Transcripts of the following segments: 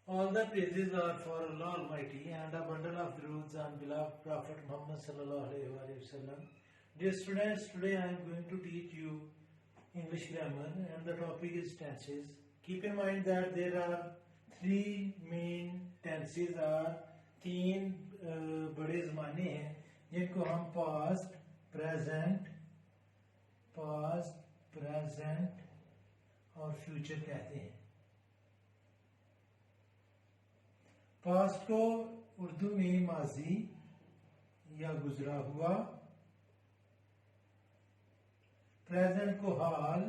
All the praises are for Allah Almighty and a bundle of duroos on beloved Prophet Muhammad sallallahu alaihi wasallam. Dear students, today I am going to teach you English grammar and the topic is tenses. Keep in mind that there are three main tenses और तीन बड़े ज़माने हैं जिनको हम past, present और future कहते हैं. पास्ट को उर्दू में माजी या गुजरा हुआ, प्रेजेंट को हाल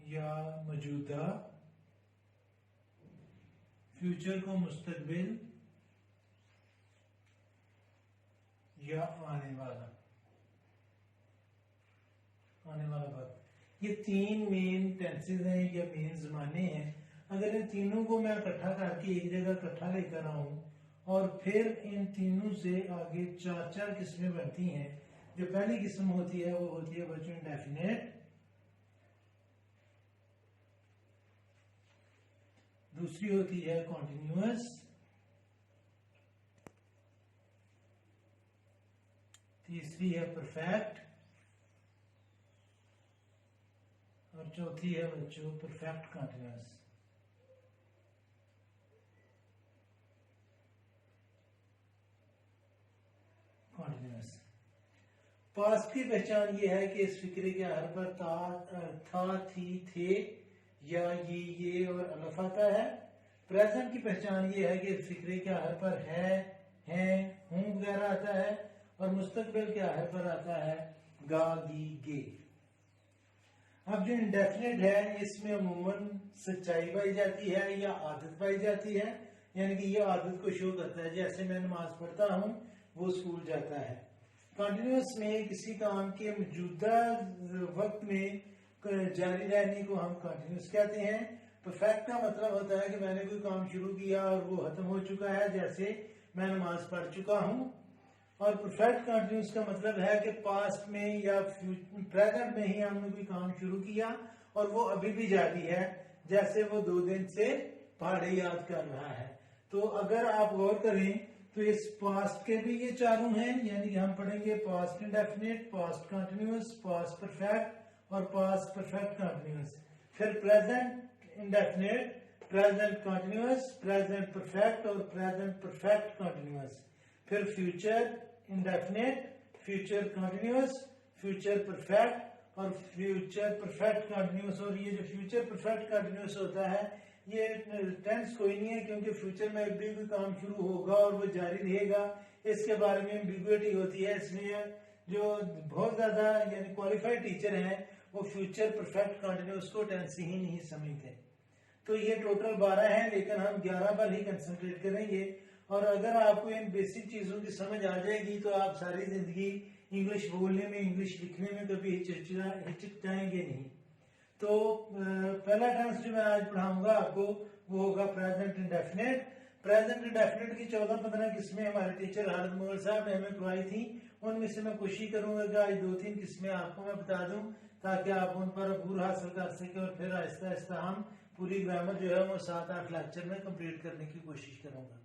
या मौजूदा, फ्यूचर को मुस्तकबिल या आने वाला वक्त. ये तीन मेन टेंसेस हैं या मेन ज़माने हैं. अगर इन तीनों को मैं इकट्ठा करके एक जगह इकट्ठा लेकर आऊं और फिर इन तीनों से आगे चार चार किस्में बनती हैं. जो पहली किस्म होती है वो होती है बच्चों इंडेफिनेट, दूसरी होती है कॉन्टिन्यूअस, तीसरी है परफेक्ट और चौथी है बच्चों परफेक्ट कॉन्टिन्यूअस. पास्ट की पहचान ये है कि इस फिक्रे के आधार पर था, थी, थे या ये और अलफ आता है. प्रेजेंट की पहचान ये है कि इस फिक्रे के आधार पर है, हैं, हूं वगैरह आता है. और मुस्तकबिल के आधार पर आता है गा, गी, गे. अब जो इंडेफिनेट है इसमें अमूमन सच्चाई पाई जाती है या आदत पाई जाती है, यानी कि ये आदत को शो करता है. जैसे मैं नमाज पढ़ता हूँ, वो स्कूल जाता है. कंटिन्यूअस में किसी काम के मौजूदा वक्त में जारी रहने को हम कंटिन्यूअस कहते हैं. परफेक्ट का मतलब होता है कि मैंने कोई काम शुरू किया और वो खत्म हो चुका है, जैसे मैं नमाज पढ़ चुका हूँ. और परफेक्ट कंटिन्यूअस का मतलब है कि पास्ट में या प्रेजेंट में ही हमने कोई काम शुरू किया और वो अभी भी जारी है, जैसे वो 2 दिन से पहाड़े याद कर रहा है. तो अगर आप गौर करें तो इस पास्ट के भी ये चारों हैं, यानी कि हम पढ़ेंगे past indefinite, past continuous, past perfect और पास्ट परफेक्ट कंटिन्यूअस. फिर present indefinite, present continuous, present perfect और प्रेजेंट परफेक्ट कंटिन्यूअस. फिर future indefinite, future continuous, future perfect और फ्यूचर परफेक्ट कंटिन्यूअस. और ये जो फ्यूचर परफेक्ट कंटिन्यूअस होता है ये टेंस कोई नहीं है, क्योंकि फ्यूचर में भी कोई काम शुरू होगा और वो जारी रहेगा, इसके बारे में एम्बिग्युइटी होती है. इसलिए जो बहुत ज्यादा यानी क्वालिफाइड टीचर हैं वो फ्यूचर परफेक्ट कंटिन्यूअस को टेंस ही नहीं समझते. तो ये टोटल 12 हैं, लेकिन हम 11 पर ही कंसंट्रेट करेंगे. और अगर आपको इन बेसिक चीजों की समझ आ जाएगी तो आप सारी जिंदगी इंग्लिश बोलने में, इंग्लिश लिखने में कभी हिचकिचाएंगे नहीं. तो पहला टेंस जो मैं आज पढ़ाऊंगा आपको वो होगा प्रेजेंट इंडेफिनिट. प्रेजेंट इंडेफिनिट की 14-15 किस्में हमारे टीचर हारिद मुगल साहब ने हमें पढ़ाई थी. उनमें से मैं कोशिश करूंगा कि आज 2-3 किस्में आपको मैं बता दूं ताकि आप उन पर अबूर हासिल कर सकें. और फिर आहिस्ता आहिस्ता हम पूरी ग्रामर जो है वो 7-8 लेक्चर में कंप्लीट करने की कोशिश करूंगा.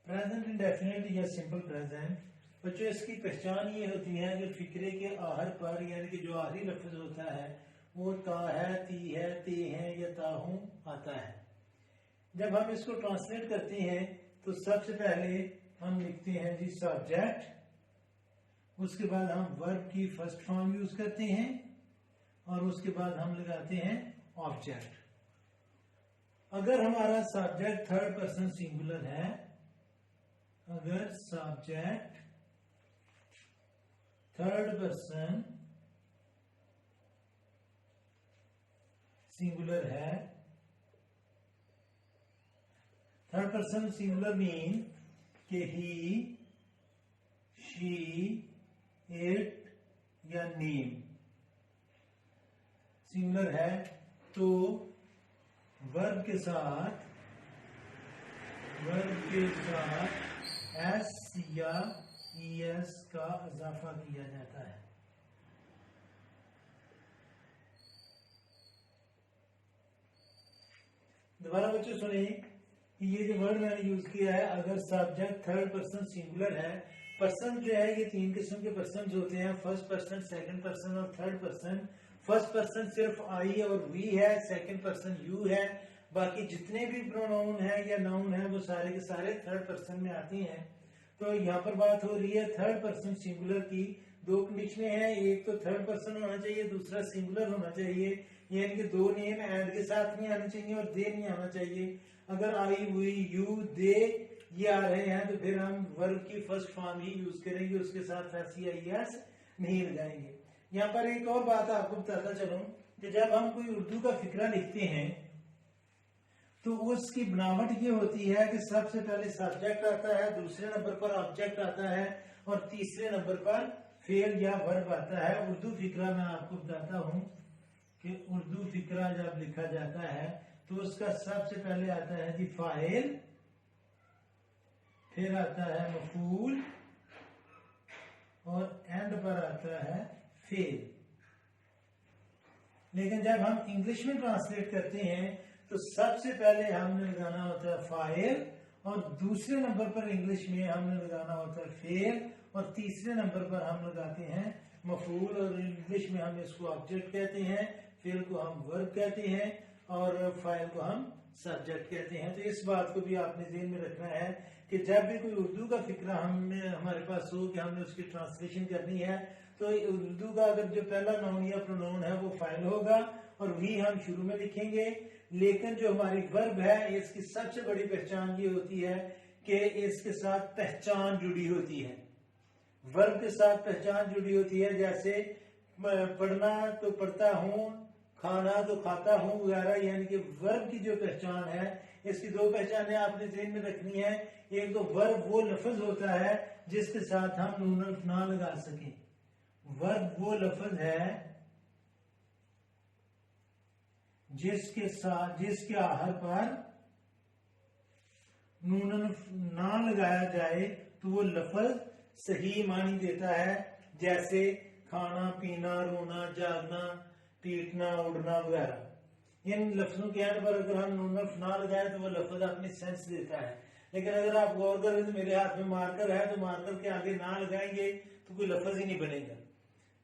प्रेजेंट इंडेफिनिट या सिंपल प्रेजेंट बच्चों, इसकी पहचान ये होती है कि फिक्रे के आहर पर यानी कि जो आखिरी लफ्ज होता है वो ता है, ती है, ते है या ताहू आता है. जब हम इसको ट्रांसलेट करते हैं तो सबसे पहले हम लिखते हैं जी सब्जेक्ट, उसके बाद हम वर्ब की फर्स्ट फॉर्म यूज करते हैं और उसके बाद हम लगाते हैं ऑब्जेक्ट. अगर हमारा सब्जेक्ट थर्ड पर्सन सिंगुलर है, अगर सब्जेक्ट थर्ड पर्सन सिंगुलर है, थर्ड पर्सन सिंगुलर मीन कि ही, शी, इट या नेम सिंगुलर है, तो वर्ब के साथ एस या ईएस का इजाफा किया जाता है. दोबारा बच्चों सुनिए कि ये जो वर्ड मैंने यूज किया है, अगर सब्जेक्ट थर्ड पर्सन सिंगुलर है, पर्सन जो है ये तीन किस्म के पर्सन होते हैं, फर्स्ट पर्सन, सेकंड पर्सन और थर्ड पर्सन। फर्स्ट पर्सन सिर्फ आई और वी है, सेकंड पर्सन यू है, बाकी जितने भी प्रोनाउन है या नाउन है वो सारे के सारे थर्ड पर्सन में आते हैं। तो यहाँ पर बात हो रही है थर्ड पर्सन सिंगुलर की। दो कंडीशनें हैं, एक तो थर्ड पर्सन होना चाहिए, दूसरा सिंगुलर होना चाहिए, यानी कि दो नेम एंड के साथ नहीं आने चाहिए और दे नहीं आना चाहिए। अगर आई, वी, यू, दे ये आ रहे हैं तो फिर हम वर्ब की फर्स्ट फॉर्म ही यूज करेंगे, उसके साथ एस नहीं लगाएंगे। यहाँ पर एक और बात आपको बताता चलूं कि जब हम कोई उर्दू का फिक्रा लिखते हैं तो उसकी बनावट ये होती है कि सबसे पहले सब्जेक्ट आता है, दूसरे नंबर पर ऑब्जेक्ट आता है और तीसरे नंबर पर फेल या वर्ब आता है। उर्दू फिक्रा मैं आपको बताता हूं कि उर्दू फिक्रा जब लिखा जाता है तो उसका सबसे पहले आता है जी फाइल, फिर आता है मफूल और एंड पर आता है फेल। लेकिन जब हम इंग्लिश में ट्रांसलेट करते हैं तो सबसे पहले हमने लगाना होता है फाइल और दूसरे नंबर पर इंग्लिश में हमने लगाना होता है फेल और तीसरे नंबर पर हम लगाते हैं मफूल, और इंग्लिश में हम इसको ऑब्जेक्ट कहते हैं, फेल को हम वर्ब कहते हैं और फाइल को हम सब्जेक्ट कहते हैं। तो इस बात को भी आपने ध्यान में रखना है कि जब भी कोई उर्दू का फिक्रा हमारे पास हो कि हमने उसकी ट्रांसलेशन करनी है तो उर्दू का अगर जो पहला नाउन या प्रोनाउन है वो फाइल होगा और वी हम शुरू में लिखेंगे। लेकिन जो हमारी वर्ब है इसकी सबसे बड़ी पहचान ये होती है कि इसके साथ पहचान जुड़ी होती है, वर्ब के साथ पहचान जुड़ी होती है। जैसे पढ़ना तो पढ़ता हूँ, खाना तो खाता हूँ वगैरह, यानी कि वर्ब की जो पहचान है इसकी दो पहचानें आपने ध्यान में रखनी है। एक तो वर्ब वो लफ्ज होता है जिसके साथ हम नून अल्फ ना लगा सकें, वर्ब वो लफ्ज है जिसके आखिर पर नून अल्फ ना लगाया जाए तो वो लफ्ज सही मानी देता है। जैसे खाना, पीना, रोना, जागना, पीटना, उड़ना वगैरह। इन लफ्जों के एंड पर अगर हम नून अल्फ ना लगाए तो वो लफ्ज अपनी सेंस देता है। लेकिन अगर आप गौर करें तो मेरे हाथ में मार्कर है तो मार्कर के आगे ना लगाएंगे तो कोई लफ्ज ही नहीं बनेगा।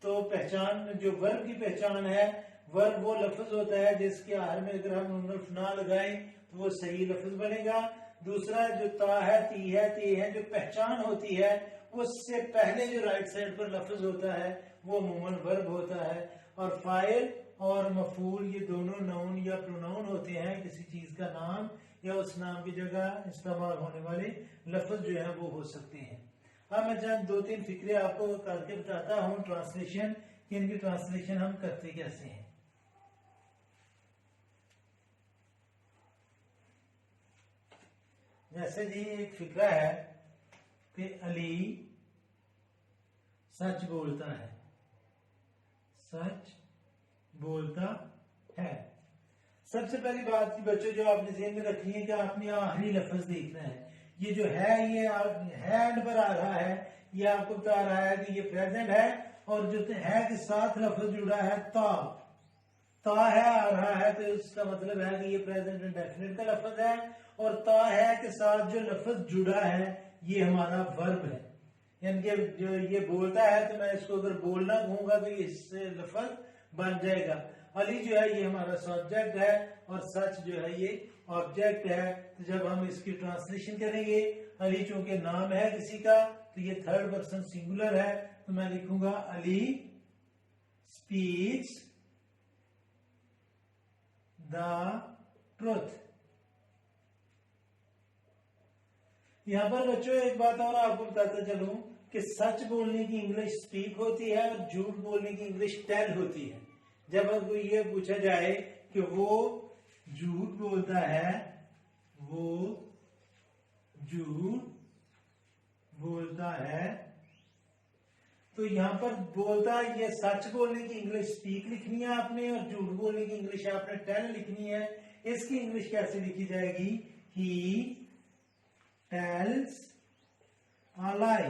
तो पहचान जो वर्ब की पहचान है, वर्ब वो लफ्ज होता है जिसके आखिर में अगर हम नून अल्फ ना लगाएं तो वो सही लफ्ज बनेगा। दूसरा जो ता है, ती है, ते है, जो पहचान होती है उससे पहले जो राइट साइड पर लफ्ज होता है वो अमूमन वर्ब होता है। और फाइल और मफूल ये दोनों नाउन या प्रोनाउन होते हैं, किसी चीज का नाम या उस नाम की जगह इस्तेमाल होने वाले लफ्ज जो है वो हो सकते हैं। अब मैं चंद दो तीन फिक्रे आपको करके बताता हूँ ट्रांसलेशन, कि इनकी ट्रांसलेशन हम करते कैसे हैं। जैसे जी एक फिक्रा है कि अली सच बोलता है, सच बोलता है। सबसे पहली बात की बच्चों जो आपने ध्यान में रखनी है कि आपने आखिरी लफ्ज देखना है। ये जो है ये हैंड पर आ रहा है, ये आपको बता रहा है कि ये प्रेजेंट है और जो है के साथ लफ्ज जुड़ा है ता है आ रहा है तो इसका मतलब है कि ये प्रेजेंट इंडेफिनिट का लफ्ज है। और ता है के साथ जो लफ्ज जुड़ा है ये हमारा वर्ब है, यानी कि जो ये बोलता है तो मैं इसको अगर बोलना कहूंगा तो इससे लफ्ज बन जाएगा। अली जो है ये हमारा सब्जेक्ट है और सच जो है ये ऑब्जेक्ट है। तो जब हम इसकी ट्रांसलेशन करेंगे, अली चूंकि नाम है किसी का तो ये थर्ड पर्सन सिंगुलर है, तो मैं लिखूंगा अली स्पीक्स द ट्रुथ। यहां पर बच्चों एक बात और आपको बताता चलूं कि सच बोलने की इंग्लिश स्पीक होती है और झूठ बोलने की इंग्लिश टेल होती है। जब आपको ये पूछा जाए कि वो झूठ बोलता है, वो झूठ बोलता है, तो यहां पर बोलता ये सच बोलने की इंग्लिश स्पीक लिखनी है आपने और झूठ बोलने की इंग्लिश आपने टेल लिखनी है। इसकी इंग्लिश कैसे लिखी जाएगी? ही टेल्स अ लाई।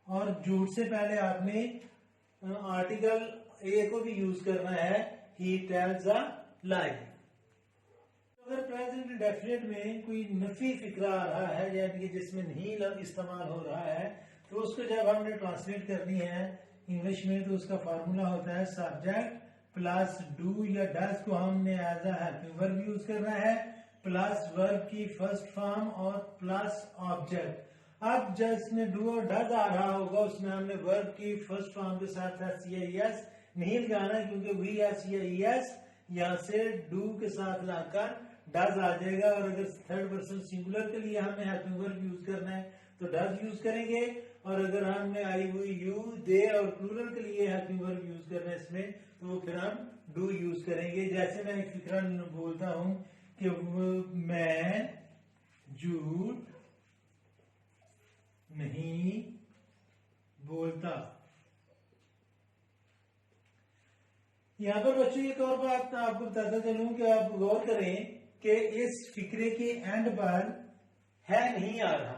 और झूठ से पहले आपने आर्टिकल ए को भी यूज करना है, ही टेल्स अ लाई। अगर प्रेजेंट इंडेफिनिट में कोई नफी फिक्रा आ रहा है यानी कि जिसमें नहीं लफ्ज इस्तेमाल हो रहा है तो उसको जब हमने ट्रांसलेट करनी है इंग्लिश में तो उसका फार्मूला होता है सब्जेक्ट प्लस डू या डज को हमने as a helping verb use करना है प्लस वर्ब की फर्स्ट फॉर्म और प्लस ऑब्जेक्ट। अब जिसमें डू और डज आ रहा होगा उसमें हमने वर्ब की फर्स्ट फॉर्म के साथ CIS नहीं लगाना क्योंकि वी या CIS यहाँ से डू के साथ लाकर डज आ जाएगा और अगर थर्ड पर्सन सिंगुलर के लिए हमें हेल्पिंग वर्ब यूज करना है तो डज यूज करेंगे और अगर हमने आई हुई यू दे और प्लूरल के लिए हेल्पिंग वर्ब यूज करना है इसमें तो फिर हम डू यूज करेंगे। जैसे मैं एक फिक्रा बोलता हूं कि मैं झूठ नहीं बोलता। यहाँ पर बच्चों एक और बात आपको बताता चलूं कि आप गौर करें कि इस फिक्रे के एंड पर है नहीं आ रहा,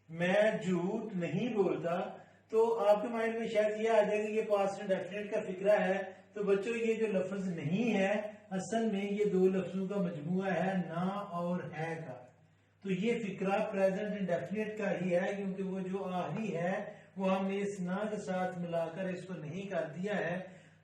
मैं झूठ नहीं बोलता, तो आपके माइंड में शायद ये आ जाएगा ये पास्ट इंडेफिनिट का फिक्रा है। तो बच्चों ये जो लफ्ज नहीं है असल में ये दो लफ्जों का मजमुआ है ना और है का। तो ये फिक्रा प्रेजेंट इंडेफिनिट का ही है क्योंकि वो जो आखिरी है वो हमने इस ना के साथ मिलाकर इसको नहीं कर दिया है।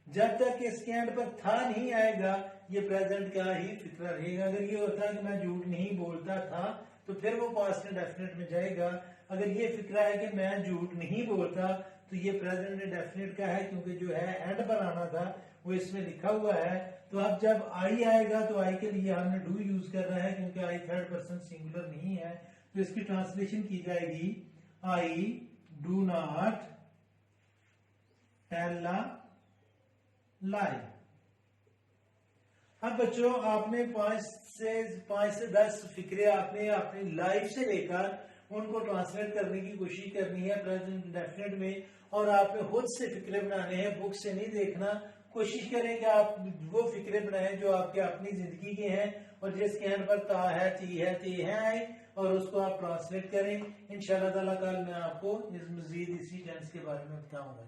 जब तक इसके एंड पर था नहीं आएगा ये प्रेजेंट का ही फिक्रा रहेगा। अगर ये होता कि मैं झूठ नहीं बोलता था तो फिर वो पास्ट इंडेफिनिट में जाएगा। अगर ये फिक्रा है कि मैं झूठ नहीं बोलता तो ये प्रेजेंट इंडेफिनिट का है क्योंकि जो है एंड पर आना था वो इसमें लिखा हुआ है। तो अब जब आई आएगा तो आई के लिए हमने डू यूज कर रहा है क्योंकि आई थर्ड पर्सन सिंगुलर नहीं है। तो इसकी ट्रांसलेशन की जाएगी I do not tell lie. अब बच्चों आपने 5 से 10 फिक्रे आपने अपनी लाइफ से लेकर उनको ट्रांसलेट करने की कोशिश करनी है प्रेजेंट इंडेफिनिट में और आपने खुद से फिक्रे बनाने हैं, बुक से नहीं देखना। कोशिश करें कि आप वो फिक्रे बनाएं जो आपके अपनी जिंदगी के हैं और जिसके एंड पर ता है ती है ते है और उसको आप ट्रांसलेट करें। इंशाल्लाह ताला कल मैं आपको मजीद इसी टेंस के बारे में बताऊंगा।